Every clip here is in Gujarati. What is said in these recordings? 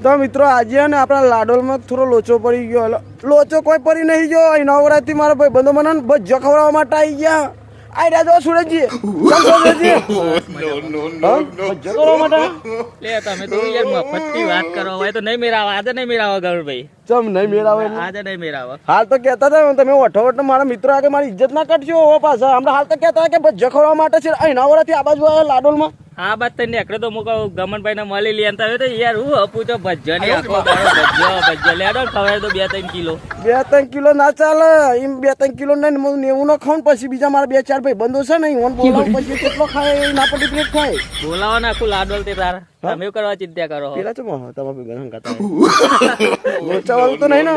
તો મિત્રો આજે ને આપણા લાડોલમાં થોડો લોચો પડી ગયો. લોચો કોઈ પડી નહીં ગયો. અહીં નવરાત્રી મારા ભાઈ બંધો મને ભજ્જો ખવડાવવા માટે આવી ગયા. આઈ રહ્યા જો સુરજજી. સુરજજી ભજ્જો ખવડાવવા માટે લે તમે તો યાર મફતની વાત કરો. હવે તો નહીં મેરાવો, આજે નહીં મેરાવો ગૌરભાઈ. ચમ નહીં મેળાવે આજે નહીં મેરાવો. હાલ તો કહેતા હતા તમે ઓઠો મારા મિત્રો આગળ મારી ઇજ્જત ના કરજો. હો પાછા હમણાં હાલ તો કહેતા કે ભજ્જો ખવડાવવા માટે છે. અહીં નવરાત્રી આ બાજુ આવ્યા લાડોલમાં. હા બાત તને એકડે તો મુકો ગમનભાઈ ને મળી લે તો યાર હું અપુ તો ભજ્જો ને આખો દાડો ભજ્જો લેડો ખવડાવી દો 2-3 કિલો. 2-3 કિલો ના ચાલે. એમ 2-3 કિલો ને 90 નો ખાઉં પછી બીજા મારા 2-4 ભાઈ બંધો છે ને ઓન બોલાવ પછી કેટલો ખાય ના પડી પ્લેટ ખાય. બોલાવો ને આખું લાડોલ તે તાર તમે કરવા ચિંતા કરો. પેલા તો તમારે ગરમ ખાતા લોચા વાળું તો નહીં ને?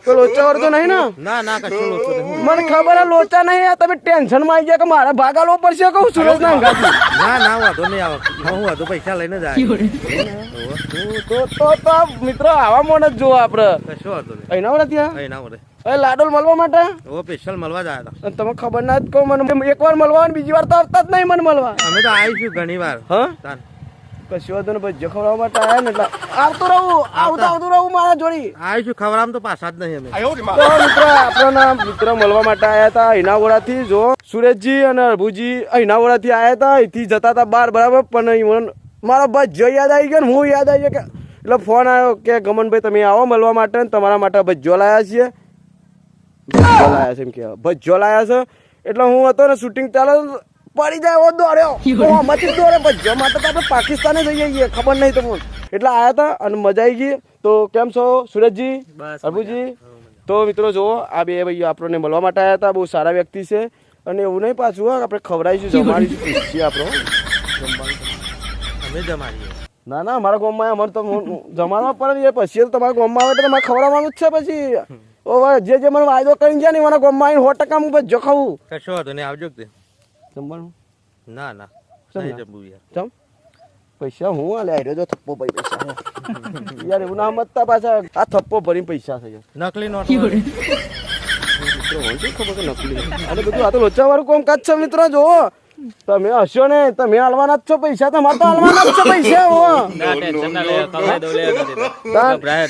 તો લોચા વાળું તો નહીં ને? ના ના કશું લોચો નહીં. મને ખબર હે લોચા નહીં. તમે ટેન્શન માં આવી ગયા કે મારા ભાગા લો પડશે કહું સુરજ ના અંગાથી. ના ના વાંધો નહીં આવે. હું વાંધો પૈસા લઈને જાય તો મિત્રો આવા મોણ જ જોવા આપડે. કશો વાંધો નહીં. અહીં ના ત્યાં અહીં ના વડે હવે લાડોલ મળવા માટે ઓ સ્પેશિયલ મળવા જ આવ્યા હતા. અને તમે ખબર ના જ કહો મને એકવાર મળવા બીજી વાર તો આવતા જ નહીં મને મળવા. અમે તો આવીશું ઘણી વાર. હા તાન કશું વાંધો નહીં. ભજ્જો ખવડાવવા માટે આવ્યા ને એટલે આવતું રહું મારા જોડી. આવીશું ખવડાવવામાં તો પાછા જ નહીં અમે. તો મિત્ર આપણા મિત્ર મળવા માટે આવ્યા હતા હિનાવડા થી. જો સુરેશજી અને અરભુજી હિનાવડા થી આવ્યા હતા. અહીંથી જતા હતા બહાર બરાબર. પણ મારો ભજ્જો યાદ આવી ગયો ને હું યાદ આવી ગયો કે એટલે ફોન આવ્યો કે ગમનભાઈ તમે આવો મળવા માટે તમારા માટે ભજ્જો લાયા છીએ. ભજ્જો લાયા છે એમ કે ભજ્જો લાયા છે. એટલે હું હતો ને શૂટિંગ ચાલે પડી જાય એવો દોડ્યો. આમાંથી દોડે ભજ્જો માટે તો આપણે પાકિસ્તાને જઈએ છીએ ખબર નહીં તમને. એટલે આવ્યા હતા અને મજા આવી ગઈ. તો કેમ છો સુરજજી અરબુજી? તો મિત્રો જુઓ આ બે ભાઈઓ આપણને મળવા માટે આવ્યા હતા. બહુ સારા વ્યક્તિ છે. અને એવું નહીં પાછું આપણે ખવડાવીશું જમાડીશું પૂછીએ આપણો અમે જમાડીએ. ના ના અમારા ગામમાં અમારે તો જમાડવા પડે. પછી તો તમારા ગામમાં આવે તો તમારે ખવડાવવાનું જ છે. પછી જે મને વાયદો કરીને જાય ને મારા ગામમાં આવીને 100% હું ભજ્જો ખાવું. કશો વાંધો નહીં આવજો તે જમવાનું ના ના નહીં જમવું યાર. ચમ પૈસા હું આલે આવ્યો જો થપ્પો ભાઈ પૈસા યાર એવું ના મતતા પાછા આ થપ્પો ભરીને પૈસા છે નકલી નોટ મિત્રો હોય છે ખબર કે નકલી અને બધું આ તો લોચા વાળું કામ કાજ છે. મિત્રો જો તમે હશો ને તમે હાલવાના જ છો પૈસા. તમારે તો હાલવાના જ છે પૈસા. ના ટેન્શન ના લે ખવડાવી દો લે.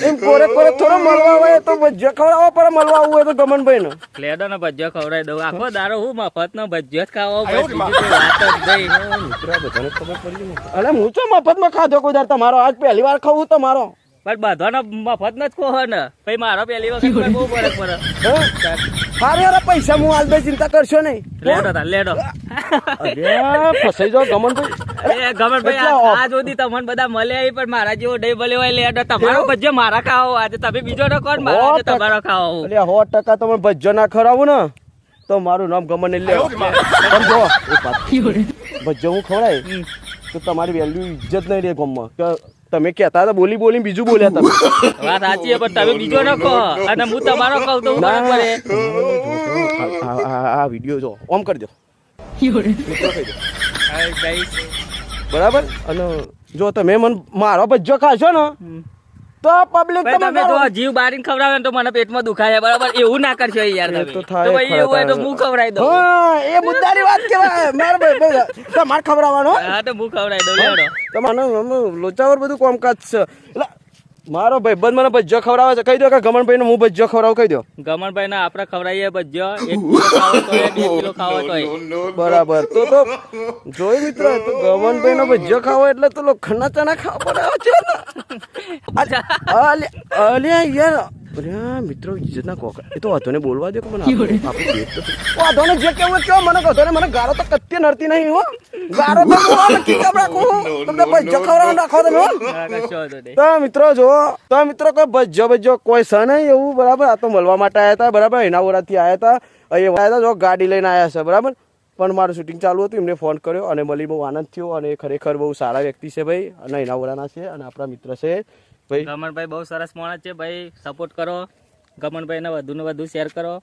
એમ કોરે થોડો મળવા હોય તો ભજ્જો ખવડાવવા પડે. મળવા આવવું હોય તો ગમનભાઈ ને લેડો ને ભજ્જો ખવડાવી દઉં. આખો દારો હું મફત નો ભજ્જો જ ખાવો બીજી કોઈ વાત જ નહીં. બધાને ખબર પડી ને. અરે હું તો મફત માં ખાધો કોઈ દર તમારો આજ પહેલી વાર ખાવું તમારો. પણ બધાનો મફત ન જ ખો ને પછી મારો પહેલી વખત બહુ ફરક પડે. સારું પૈસા હું હાલ દઈ ચિંતા કરશો નહીં. લેડો તા લેડો. અરે ફસાઈ જાવ ગમનભાઈ. ગમનભાઈ આ સુધી તમને બધા મળ્યા પણ મારા જેવો નહીં મળ્યો હોય. લેડો તમારો ભજ્જો મારા ખાવો. આજે તમે બીજો નો કોણ મારા તમારો ખાવો. એટલે 100% તમે ભજ્જો ના ખરાવું ને તો મારું નામ ગમન ને લેવો સમજો. ભજ્જો હું ખવડાય તો તમારી વેલ્યુ ઇજ્જત નહીં રહે ગામમાં. તમે કહેતા હતા બોલી બોલી બીજું બોલ્યા તમે. વાત સાચી પણ તમે બીજો ન કહો અને હું તમારો કહું તો આ વિડીયો જો ઓમ કરી દો મિત્રો કહી દો બરાબર. અને જો તમે મને મારો ભજ્જો ખાશો ને તો પબ્લિક તમે જો જીવ બારીને ખવડાવે તો મને પેટમાં દુખાય બરાબર. એવું ના કરશો યાર તમે. તો ભાઈ એવું હોય તો હું ખવડાવી દઉં. હા એ મુદ્દાની વાત કહેવાય. મારે ભાઈ તમારે ખવડાવવાનો. હા તો હું ખવડાવી દઉં. લેડો તમારે લોચાવર બધું કામકાજ છે. એટલે મારો ભાઈ બંધ મને ભજ્જો ખવડાવે છે. કહી દો કે ગમનભાઈ ને હું ભજ્જો ખવડાવું. કહી દો ગમનભાઈ ને આપડે ખવડાવીએ ભજ્જો. 1 કિલો ખાવો તો 2 કિલો ખાવો તો બરાબર. તો જોઈ મિત્રો તો ગમનભાઈ નો ભજ્જો ખાવો એટલે તો લોખંડના ચણા ખાવા પડે છે. અલ્યા યાર મિત્રો ઇજ્જત ના કોક એ તો વાંધો ને બોલવા દે કે મને વાંધો ને જે કેવું કેવો મને કહો ને. મને ગારો તો કત્તી નડતી નહીં. હો ગારો તો રાખું તમને ભજ્જો ખવડાવવાનું રાખો તમે. તો મિત્રો જો તો મિત્રો કોઈ ભજ્જો કોઈ છે નહીં એવું બરાબર. આ તો મળવા માટે આવ્યા હતા બરાબર. એના ઓરાથી આવ્યા હતા. અહીંયા આવ્યા હતા જો ગાડી લઈને આવ્યા છે બરાબર. પણ મારું શૂટિંગ ચાલુ હતું એમને ફોન કર્યો અને મળી બહુ આનંદ થયો. અને ખરેખર બહુ સારા વ્યક્તિ છે ભાઈ. અને એના ઓરાના છે અને આપણા મિત્ર છે ભાઈ. ગમનભાઈ બહુ સરસ માણસ છે ભાઈ. સપોર્ટ કરો ગમનભાઈ ને વધુ શેર કરો.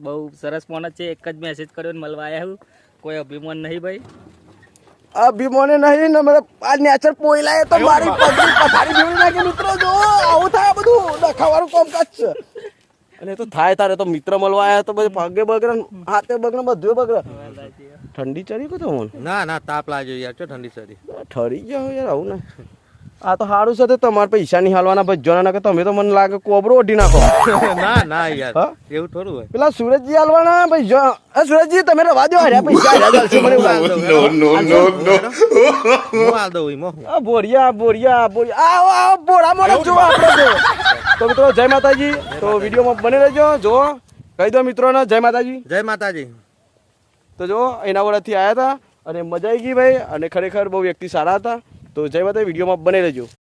બહુ સરસ માણસ છે. એક જ મેસેજ કર્યો ને મળવા આવ્યા હું. કોઈ અભિમાન નહીં ભાઈ. અભિમાને નહીં ને મને આ નેચર પોઈલાય તો મારી પથારી ભીડી નાખી. મિત્રો જો આવું થાય બધું દેખાવાનું કામકાજ છે. અને તો થાય તારે તો મિત્ર મળવા આવ્યા તો બધું પગે બગડે હાથે બગડે બધું બગડે. ઠંડી ચડી ગયો તો ના ના તાપ લાગ્યો યાર. ચો ઠંડી ચડી ઠરી ગયો યાર. આવું ને આ તો સારું છે તો તમારે પૈસા નહીં હાલવાના ભજ્જોના કે તમે તો મને લાગે કોબરો ઓઢી નાખો ના ના યાર હા? એવું થોડું હોય પેલા સુરજજી હાલવાના ભજ્જો સુરજજી તમે રવા દો હાર્યા પૈસા હાર્યા ચાલશે મને એવું લાગે. હું હાલ દઉં એમાં હું. આ બોરિયા આવો આવો બોરા મોડા જો આપણે તો મિત્રો જય માતાજી. તો વિડીયોમાં બને રહેજો. જો કહી દો મિત્રોને જય માતાજી. જય માતાજી. તો જો એના વડાથી આવ્યા હતા અને મજા આવી ગઈ ભાઈ અને ખરેખર બહુ વ્યક્તિ સારા હતા. તો જય માતાજી. વિડીયોમાં બને રહેજો.